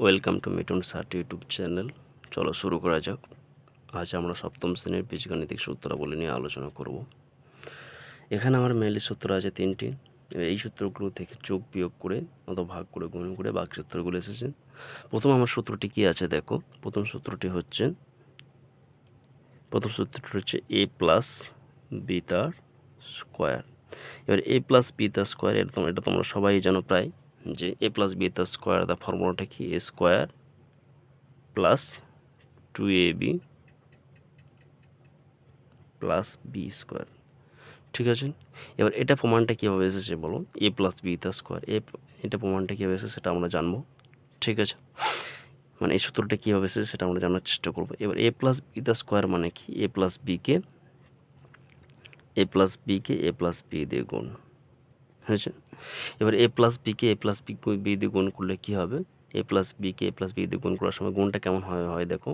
Welcome to Mithun shirt YouTube channel. চলো শুরু করা যাক। আজ আমরা সপ্তম শ্রেণীর বীজগাণিতিক সূত্রাবলী নিয়ে আলোচনা করব। এখানে আমার মেনলি সূত্র আছে তিনটি। এই সূত্রগুলো থেকে যোগ বিয়োগ করে অথবা ভাগ করে গুণ করে বাকি সূত্রগুলো এসেছে। প্রথম আমার সূত্রটি কী আছে দেখো। প্রথম সূত্রটি হচ্ছে এ প্লাস বি তার স্কোয়ার। এবার এ প্লাস বি তার স্কোয়ার এটা তোমরা সবাই জানো প্রায়, যে এ প্লাস বি তার স্কোয়ার তার ফর্মুলাটা কি? A square plus 2ab plus b square. ঠিক আছে, এবার এটা প্রমাণটা কীভাবে এসেছে বলো। এ প্লাস বি তার স্কোয়ার, এটা প্রমাণটা কীভাবে এসেছে সেটা আমরা জানবো। ঠিক আছে, মানে এই সূত্রটা কীভাবে এসেছে সেটা আমরা জানার চেষ্টা করবো। এবার এ প্লাস বি তার স্কোয়ার মানে কি? এ প্লাস বিকে এ প্লাস বি দিয়ে গুণ হয়েছে। এবার এ প্লাস বি দিয়ে গুণ করলে কী হবে? এ প্লাস বি দিয়ে গুণ করার সময় গুণটা কেমন হয় দেখো।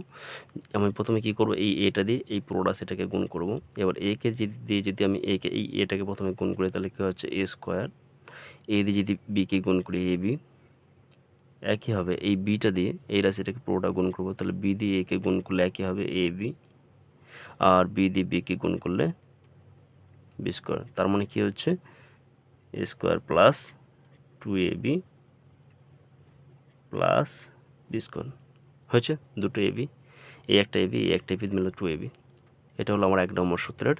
আমি প্রথমে কী করবো, এই এটা দিয়ে এই পুরোটা সেটাকে গুণ করব। এবার একে দিয়ে যদি আমি এই এটাকে প্রথমে গুণ করি তাহলে কী হচ্ছে? A square. এ দিয়ে যদি বিকে গুণ করি এ বি, একই হবে। এই বিটা দিয়ে এই রাশিটাকে পুরোটা গুণ করবো, তাহলে বি দিয়ে একে গুণ করলে একই হবে এ বি, আর বি দিয়ে বিকে গুণ করলে বি স্কোয়ার। তার মানে কী হচ্ছে? A square plus 2ab plus b square হয়েছে। দুটো এবি, এই একটা এবি মিলে 2ab। এটা হলো আমার 1 নম্বর সূত্রের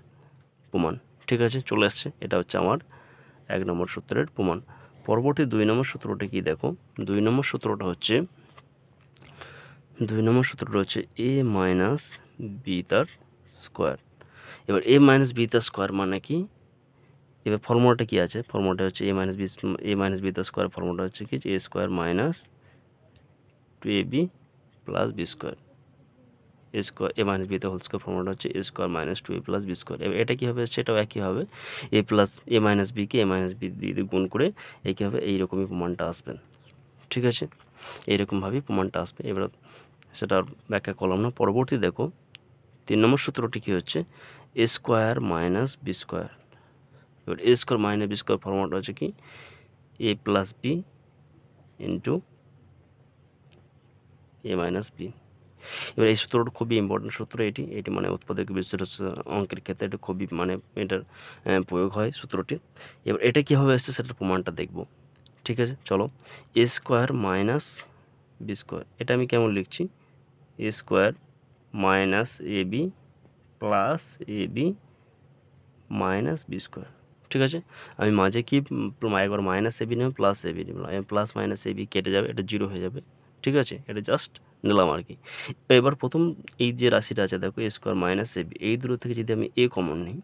প্রমাণ। ঠিক আছে, চলে আসছে। এটা হচ্ছে আমার 1 নম্বর সূত্রের প্রমাণ। পরবর্তী 2 নম্বর সূত্রটা কি দেখো। 2 নম্বর সূত্রটা হচ্ছে এ মাইনাস বি তার স্কোয়ার। এবার এ মাইনাস বি তার স্কোয়ার মানে কি? এবার ফর্মুলাটা কি আছে? ফর্মুলাটা হচ্ছে এ মাইনাস বি তার স্কোয়ার। ফর্মুলাটা হচ্ছে কি? A square minus 2ab plus b square. A minus বিতে হোল স্কোয়ার ফর্মুলাটা হচ্ছে a square minus 2a plus b square. এবার এটা কী হবে? সেটাও একই হবে। এ মাইনাস বি দিয়ে গুণ করে কী হবে? এইরকমই প্রমাণটা আসবে। ঠিক আছে, এইরকমভাবেই প্রমাণটা আসবে। এবার সেটার ব্যাখ্যা করলাম না। পরবর্তী দেখো 3 নম্বর সূত্রটি কী হচ্ছে? A square minus B square. এবার এ স্কোয়ার মাইনাস বি স্কোয়ার ফর্মুলাটা হচ্ছে কি? এ প্লাস বি ইন্টু এ মাইনাস বি। এবার এই সূত্রটা খুবই ইম্পর্টেন্ট সূত্র। এটি মানে উৎপাদক বিশ্লেষণ অঙ্কের ক্ষেত্রে এটা খুবই মানে এটার প্রয়োগ হয় সূত্রটি। এবার এটা কীভাবে আসছে সেটার প্রমাণটা দেখব। ঠিক আছে, চলো। এ স্কোয়ার মাইনাস বি স্কোয়ার, এটা আমি কেমন লিখছি? এ square minus A B plus A B minus B square. ঠিক আছে, আমি মাঝে কি একবার মাইনাস এ বি নেব, প্লাস এ বি নিলাম। প্লাস মাইনাস এ বি কেটে যাবে, এটা 0 হয়ে যাবে। ঠিক আছে, এটা জাস্ট নিলাম আর কি। এবার প্রথম এই যে রাশিটা আছে দেখো, এ স্কোয়ার মাইনাস এ বি, এই দুটো থেকে যদি আমি এ কমন নিই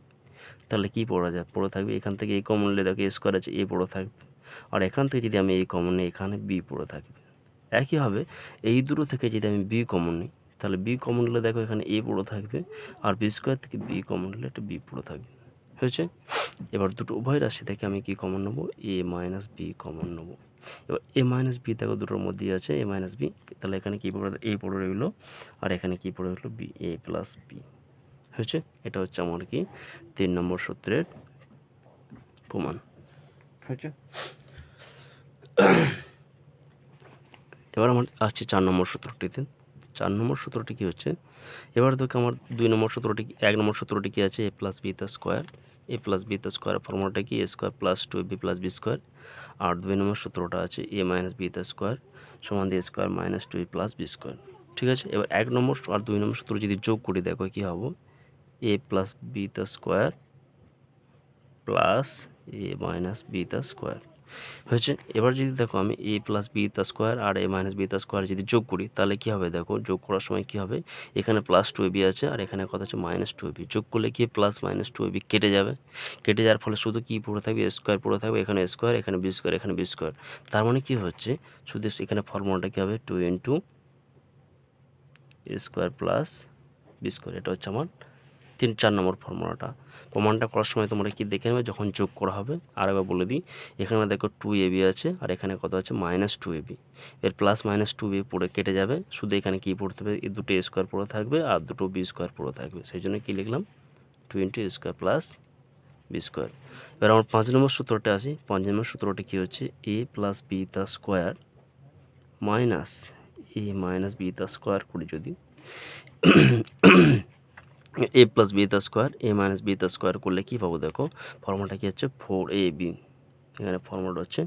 তাহলে কী পড়ে থাকবে? এখান থেকে এ কমন নিলে দেখো এ স্কোয়ার আছে, এ পড়ে থাকবে। আর এখান থেকে যদি আমি এ কমন নিই এখানে বি পড়ে থাকবে। একইভাবে এই দুটো থেকে যদি আমি বি কমন নিই তাহলে বি কমন নিলে দেখো এখানে এ পড়ে থাকবে, আর বি স্কোয়ার থেকে বি কমন নিলে একটা বি পড়ে থাকবে। হয়েছে। এবার দুটো উভয় রাশি থেকে আমি কি কমন নেবো? এ মাইনাস বি কমন নেবো। এবার এ মাইনাস বি দেখো দুটোর মধ্যেই আছে এ মাইনাস বি, তাহলে এখানে কী পড়ে? এ পড়ে রইলো, আর এখানে কী পড়ে রইলো? বি, এ প্লাস বি। হয়েছে, এটা হচ্ছে আমার কি 3 নম্বর সূত্রের প্রমাণ। হয়েছে। এবার আমার আসছে 4 নম্বর সূত্রটিতে। 4 নম্বর সূত্রটি কী হচ্ছে? এবার দেখো আমার 2 নম্বর সূত্রটি, 1 নম্বর সূত্রটি কী আছে? এ প্লাস বি তার স্কোয়ার। এ প্লাস বি তার স্কোয়ার ফর্মুলাটা কি? A square plus 2ab plus b square. আর 2 নম্বর সূত্রটা আছে এ মাইনাস বি তার স্কোয়ার সমান দিয়ে square minus 2a plus b square. ঠিক আছে, এবার 1 নম্বর আর 2 নম্বর সূত্র যদি যোগ করি দেখো কী হবে? এ প্লাস বি তার স্কোয়ার প্লাস এ মাইনাস বি তার স্কোয়ার। হয়েছে। এবার যদি দেখো আমি এ প্লাস বি তার স্কোয়ার আর এ মাইনাস বি তার স্কোয়ার যদি যোগ করি তাহলে কী হবে দেখো? যোগ করার সময় কী হবে? এখানে প্লাস 2ab আছে আর এখানে কথা হচ্ছে মাইনাস 2ab। যোগ করলে কি প্লাস মাইনাস 2ab কেটে যাবে। কেটে যাওয়ার ফলে শুধু কী পড়ে থাকবে? স্কোয়ার পড়ে থাকবে। এখানে স্কোয়ার, এখানে বি স্কোয়ার, এখানে বি স্কোয়ার। তার মানে কী হচ্ছে? শুধু এখানে ফর্মুলাটা কী হবে? 2 ইন্টু এ স্কোয়ার প্লাস বি স্কোয়ার। এটা হচ্ছে আমার 4 নম্বর ফর্মুলাটা। প্রমাণটা করার সময় তোমরা কি দেখে নেবে যখন যোগ করা হবে। আর একবার বলে দিই, এখানে দেখো 2ab আছে আর এখানে কত আছে? Minus 2ab। এর প্লাস মাইনাস 2ab পড়ে কেটে যাবে, শুধু এখানে কী পড়তে হবে? এই দুটো স্কোয়ার পড়ে থাকবে আর দুটো বি স্কোয়ার পড়ে থাকবে। সেই জন্য কী লিখলাম? 2 ইন্টু এ স্কোয়ার প্লাস বি স্কোয়ার। এবার আমার 5 নম্বর সূত্রটা আসি। 5 নম্বর সূত্রটা কী হচ্ছে? এ প্লাস বি তার square minus A minus b তার স্কোয়ার করি যদি, এ প্লাস বি তার স্কোয়ার, এ মাইনাস বি তার স্কোয়ার করলে কী পাবো দেখো, ফর্মুলাটা কী হচ্ছে 4ab, এখানে ফর্মুলাটা হচ্ছে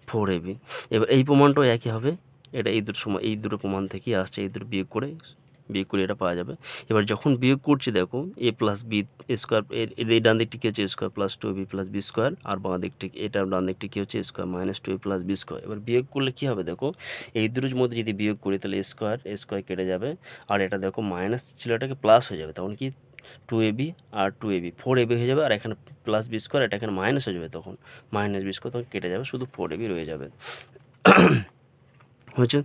4ab। এবার এই প্রমাণটাও একই হবে, এটা এই দুটো প্রমাণ থেকেই আসছে, এই দুটো বিয়োগ করে এটা পাওয়া যাবে। এবার যখন বিয়োগ করছি দেখো এ প্লাস বি স্কোয়ার, এই ডান দিকটি কী হচ্ছে square plus 2ab plus b square, আর বাঁ দিকটি এটা ডান দিকটি কী হচ্ছে square minus 2a plus b square. এবার বিয়োগ করলে কী হবে দেখো, এই দুটোর মধ্যে যদি বিয়োগ করি তাহলে স্কোয়ার কেটে যাবে, আর এটা দেখো মাইনাস ছিল এটাকে প্লাস হয়ে যাবে, তখন কি 2ab আর 2ab 4ab হয়ে যাবে, আর এখানে প্লাস বি স্কোয়ার, এটা এখানে মাইনাস হয়ে যাবে, তখন মাইনাস বি স্কোয়ার তখন কেটে যাবে, শুধু 4ab রয়ে যাবে। হয়েছে।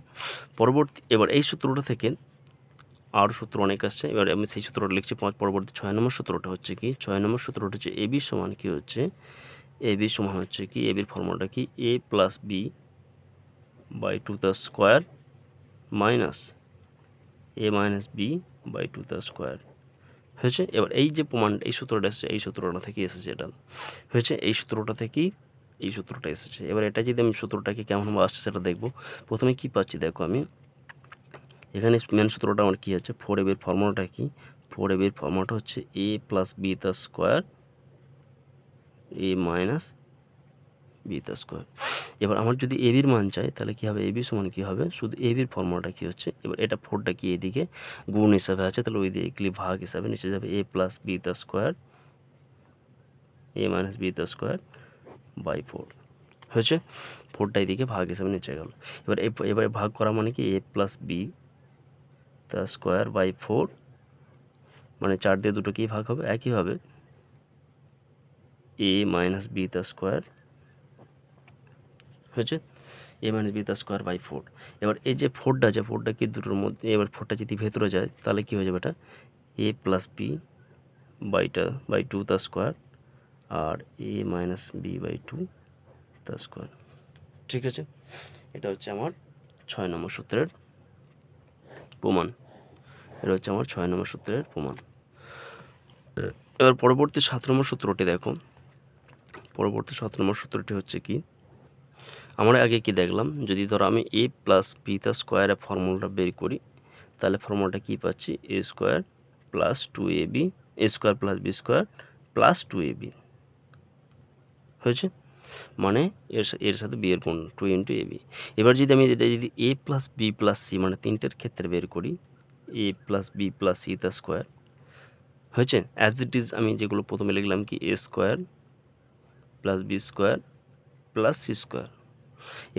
পরবর্তী এবার এই সূত্রটা থেকে আরও সূত্র অনেক আসছে, এবার আমি সেই সূত্রটা লিখছি। পরবর্তী 6 নম্বর সূত্রটা হচ্ছে কি, 6 নম্বর সূত্রটা হচ্ছে এবি সমান কী হচ্ছে, এবি সমান হচ্ছে কি, এবির ফর্মুলাটা কি, এ প্লাস বি বাই 2 তার square minus A minus B by 2 তার স্কোয়ার। হয়েছে। এবার এই যে প্রমাণটা, এই সূত্রটা এসেছে, এই সূত্রটা থেকে এসেছে, এটা হয়েছে, এই সূত্রটা থেকেই এই সূত্রটা এসেছে। এবার এটা যদি আমি সূত্রটাকে কেমনভাবে আসছে সেটা দেখবো। প্রথমে কি পাচ্ছি দেখো, আমি এখানে মেন সূত্রটা আমার কী হচ্ছে, 4ab এর ফর্মুলাটা কি, 4ab এর ফর্মুলাটা হচ্ছে এ প্লাস বি তার স্কোয়ার এ মাইনাস বি তার স্কোয়ার। এবার আমার যদি এবির মান চাই তাহলে কী হবে, এবি সমান কী হবে, শুধু এবির ফর্মুলাটা কী হচ্ছে, এবার এটা 4টা কি এদিকে গুণ হিসাবে আছে, তাহলে ওই দিকে ভাগ হিসাবে নিচে যাবে এ প্লাস বি তার স্কোয়ার এ মাইনাস বি তার স্কোয়ার বাই 4। হয়েছে, 4টা এদিকে ভাগ হিসাবে নিচে গেল। এবারে ভাগ করা মানে কি, এ প্লাস বি তার স্কোয়ার বাই 4, মানে 4 দিয়ে দুটো কি ভাগ হবে, একইভাবে এ মাইনাস বি তার স্কোয়ার। হয়েছে, এ মাইনাস বি তার স্কোয়ার বাই 4। এবার এই যে 4টা আছে, 4টা কি দুটোর মধ্যে, এবার 4টা যদি ভেতরে যায় তাহলে কী হয়ে যাবে, এটা এ প্লাস বি বাই 2 তার স্কোয়ার আর এ মাইনাস বি বাই 2 তার স্কোয়ার। ঠিক আছে, এটা হচ্ছে আমার 6 নম্বর সূত্রের প্রমাণ। এটা হচ্ছে আমার 6 নম্বর সূত্রের প্রমাণ। এবার পরবর্তী 7 নম্বর সূত্রটি দেখো। পরবর্তী 7 নম্বর সূত্রটি হচ্ছে কি, আমরা আগে কি দেখলাম, যদি ধরো আমি এ প্লাস বি তার স্কোয়ারের ফর্মুলাটা বের করি তাহলে ফর্মুলাটা কী পাচ্ছি, a square plus 2ab, a square plus b square plus 2ab। হয়েছে, মানে এর সাথে বি এর গুণ 2 ইন্টু এবি। এবার যদি আমি এটা যদি a plus b plus c মানে তিনটের ক্ষেত্রে বের করি, a plus b plus c তার স্কোয়ার। হয়েছে, অ্যাজ ইট ইজ আমি যেগুলো প্রথমে লিখলাম কি, a square plus b square plus c square.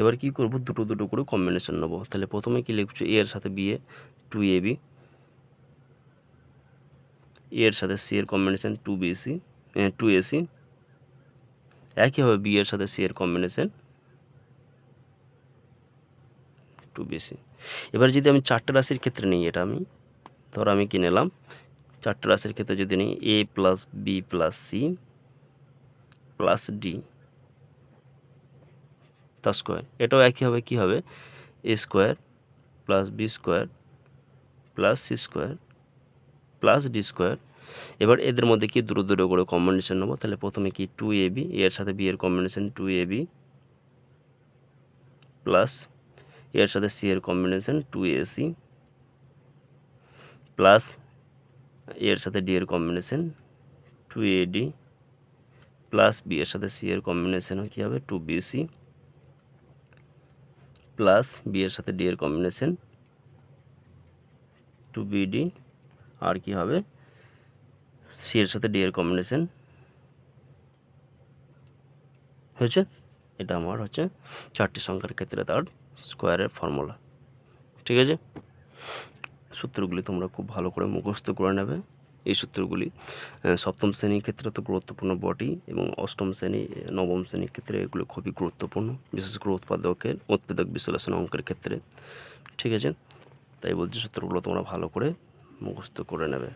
এবার কী করবো, দুটো করে কম্বিনেশন নেবো। তাহলে প্রথমে কি লিখছো, এ এর সাথে বি এ 2ab, এ এর সাথে সি এর কম্বিনেশন 2ac, একইভাবে বি এর সাথে সি এর কম্বিনেশন 2bc। এবার যদি আমি 4টে রাশির ক্ষেত্রে নিই, এটা আমি ধরো আমি কি নিলাম, 4টে রাশির ক্ষেত্রে যদি নিই a plus b plus c plus d তার স্কোয়ার, এটাও একইভাবে কী হবে, a square plus b square plus c square plus d square. এবার এদের মধ্যে কি দুটো করে কম্বিনেশন নেবো। তাহলে প্রথমে কি 2ab, এর সাথে বি এর কম্বিনেশন 2ab প্লাস এর সাথে সি এর কম্বিনেশন 2ac প্লাস এর সাথে ডি এর কম্বিনেশন 2ad প্লাস বি এর সাথে সি এর কম্বিনেশন কী হবে 2bc প্লাস বি এর সাথে ডি এর কম্বিনেশন 2bd, আর কি হবে সি এর সাথে ডি এর কম্বিনেশন। হয়েছে, এটা আমার হচ্ছে 4টি সংখ্যার ক্ষেত্রে তার স্কোয়ারের ফর্মুলা। ঠিক আছে, সূত্রগুলি তোমরা খুব ভালো করে মুখস্থ করে নেবে। এই সূত্রগুলি সপ্তম শ্রেণীর ক্ষেত্রে তো গুরুত্বপূর্ণ বটেই, এবং অষ্টম শ্রেণী নবম শ্রেণীর ক্ষেত্রে এগুলো খুবই গুরুত্বপূর্ণ, বিশেষ করে উৎপাদক বিশ্লেষণ অঙ্কের ক্ষেত্রে। ঠিক আছে, তাই বলছি সূত্রগুলো তোমরা ভালো করে মুখস্থ করে নেবে।